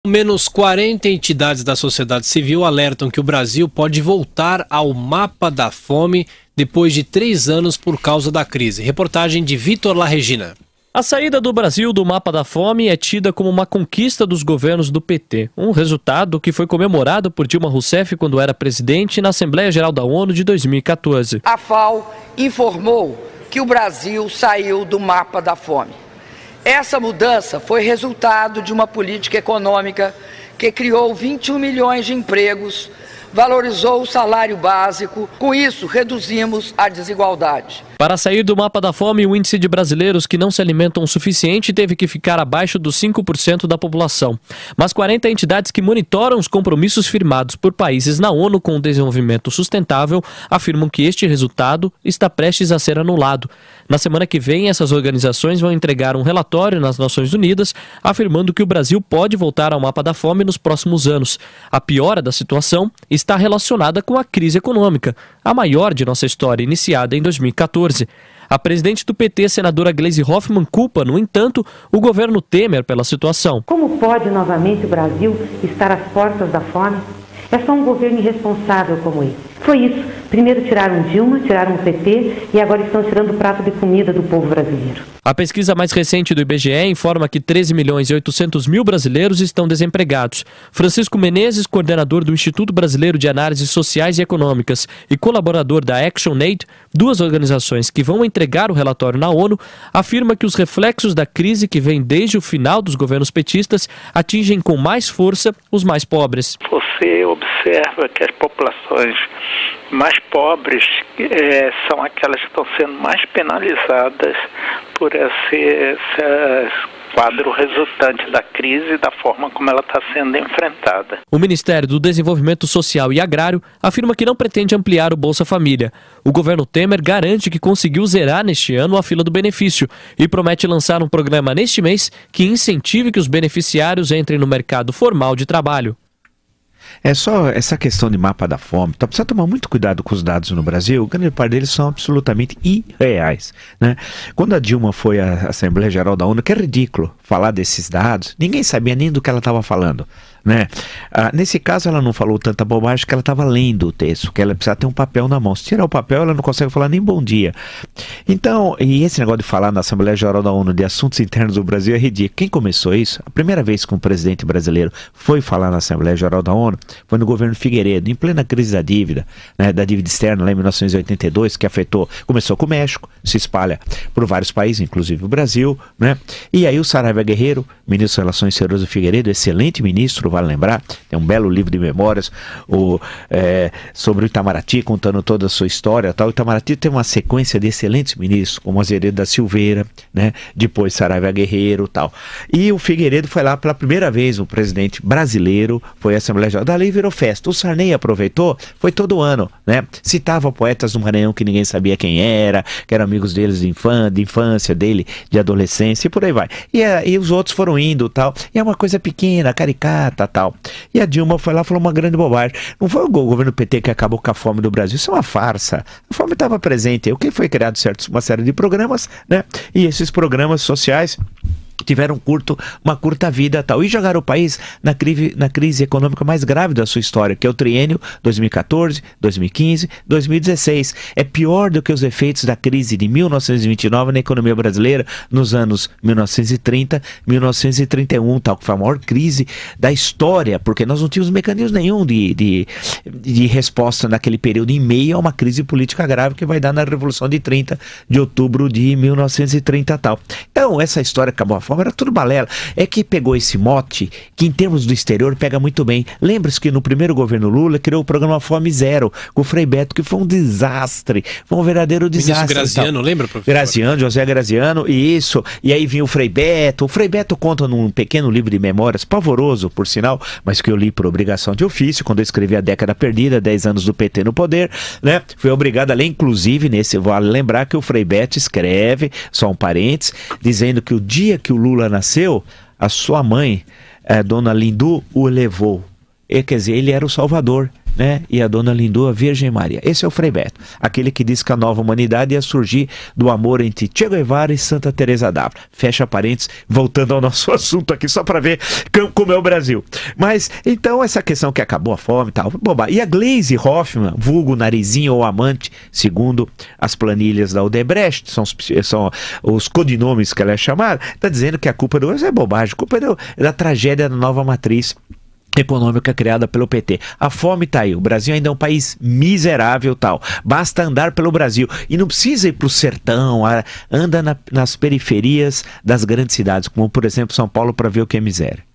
Ao menos 40 entidades da sociedade civil alertam que o Brasil pode voltar ao mapa da fome depois de 3 anos por causa da crise. Reportagem de Vitor La Regina. A saída do Brasil do mapa da fome é tida como uma conquista dos governos do PT, um resultado que foi comemorado por Dilma Rousseff quando era presidente na Assembleia Geral da ONU de 2014. A FAO informou que o Brasil saiu do mapa da fome. Essa mudança foi resultado de uma política econômica que criou 21 milhões de empregos, valorizou o salário básico, com isso reduzimos a desigualdade. Para sair do mapa da fome, o índice de brasileiros que não se alimentam o suficiente teve que ficar abaixo dos 5% da população. Mas 40 entidades que monitoram os compromissos firmados por países na ONU com o desenvolvimento sustentável afirmam que este resultado está prestes a ser anulado. Na semana que vem, essas organizações vão entregar um relatório nas Nações Unidas afirmando que o Brasil pode voltar ao mapa da fome nos próximos anos. A piora da situação está relacionada com a crise econômica, a maior de nossa história, iniciada em 2014. A presidente do PT, senadora Gleisi Hoffmann, culpa, no entanto, o governo Temer pela situação. Como pode novamente o Brasil estar às portas da fome? É só um governo irresponsável como esse. Foi isso. Primeiro tiraram Dilma, tiraram o PT e agora estão tirando o prato de comida do povo brasileiro. A pesquisa mais recente do IBGE informa que 13 milhões e 800 mil brasileiros estão desempregados. Francisco Menezes, coordenador do Instituto Brasileiro de Análises Sociais e Econômicas e colaborador da ActionAid, duas organizações que vão entregar o relatório na ONU, afirma que os reflexos da crise que vem desde o final dos governos petistas atingem com mais força os mais pobres. Você observa que as populações mais pobres são aquelas que estão sendo mais penalizadas por esse quadro resultante da crise e da forma como ela está sendo enfrentada. O Ministério do Desenvolvimento Social e Agrário afirma que não pretende ampliar o Bolsa Família. O governo Temer garante que conseguiu zerar neste ano a fila do benefício e promete lançar um programa neste mês que incentive que os beneficiários entrem no mercado formal de trabalho. É só essa questão de mapa da fome, então precisa tomar muito cuidado com os dados no Brasil, grande parte deles são absolutamente irreais, né? Quando a Dilma foi à Assembleia Geral da ONU, que é ridículo falar desses dados, ninguém sabia nem do que ela estava falando, né? Nesse caso ela não falou tanta bobagem que ela estava lendo o texto, que ela precisa ter um papel na mão. Se tirar o papel ela não consegue falar nem bom dia. Então, e esse negócio de falar na Assembleia Geral da ONU de assuntos internos do Brasil é ridículo. Quem começou isso? A primeira vez que um presidente brasileiro foi falar na Assembleia Geral da ONU foi no governo Figueiredo, em plena crise da dívida, né, da dívida externa lá em 1982, que começou com o México, se espalha por vários países, inclusive o Brasil, né? E aí o Saraiva Guerreiro, ministro das Relações Exteriores do Figueiredo, excelente ministro, vale lembrar, tem um belo livro de memórias sobre o Itamaraty, contando toda a sua história, tal. O Itamaraty tem uma sequência de excelentes ministros, como Azeredo da Silveira, né? Depois Saraiva Guerreiro, tal. E o Figueiredo foi lá pela primeira vez, um presidente brasileiro, foi à Assembleia Geral, dali virou festa. O Sarney aproveitou, foi todo ano, né? Citava poetas do Maranhão que ninguém sabia quem era, que eram amigos deles de infância dele, de adolescência, e por aí vai. E os outros foram indo, tal. E é uma coisa pequena, caricata, tal. E a Dilma foi lá e falou uma grande bobagem. Não foi o governo PT que acabou com a fome do Brasil, isso é uma farsa. A fome estava presente. O que foi criado uma série de programas, né? E esses programas sociais tiveram uma curta vida, tal, e jogaram o país na crise econômica mais grave da sua história, que é o triênio 2014, 2015, 2016. É pior do que os efeitos da crise de 1929 na economia brasileira nos anos 1930, 1931, tal, que foi a maior crise da história, porque nós não tínhamos mecanismo nenhum de resposta naquele período, em meio a uma crise política grave que vai dar na Revolução de 30 de outubro de 1930, tal. Então, essa história acabou a fome, era tudo balela. É que pegou esse mote, que em termos do exterior pega muito bem. Lembra-se que no primeiro governo Lula criou o programa Fome Zero, com o Frei Beto, que foi um desastre, foi um verdadeiro desastre. Ministro Graziano, lembra, professor? Graziano, José Graziano, isso. E aí vinha o Frei Beto. O Frei Beto conta num pequeno livro de memórias, pavoroso, por sinal, mas que eu li por obrigação de ofício, quando eu escrevi A Década Perdida, 10 anos do PT no poder, né? Fui obrigado a ler, inclusive, vale lembrar que o Frei Beto escreve, só um parênteses, dizendo que o dia que o Lula nasceu, a sua mãe, Dona Lindu, o levou. Quer dizer, ele era o salvador. né, e a dona Lindu, a Virgem Maria. Esse é o Frei Beto, aquele que disse que a nova humanidade ia surgir do amor entre Che Guevara e Santa Teresa d'Ávila. Fecha parênteses, voltando ao nosso assunto aqui, só para ver como é o Brasil. Mas, então, essa questão que acabou a fome e tal, bobagem. E a Gleisi Hoffmann, vulgo Narizinho ou Amante, segundo as planilhas da Odebrecht, são os codinomes que ela é chamada, está dizendo que a culpa do Brasil é bobagem, a culpa é da tragédia da nova matriz econômica criada pelo PT. A fome tá aí, o Brasil ainda é um país miserável tal, basta andar pelo Brasil e não precisa ir pro sertão, anda nas periferias das grandes cidades, como por exemplo São Paulo, para ver o que é miséria.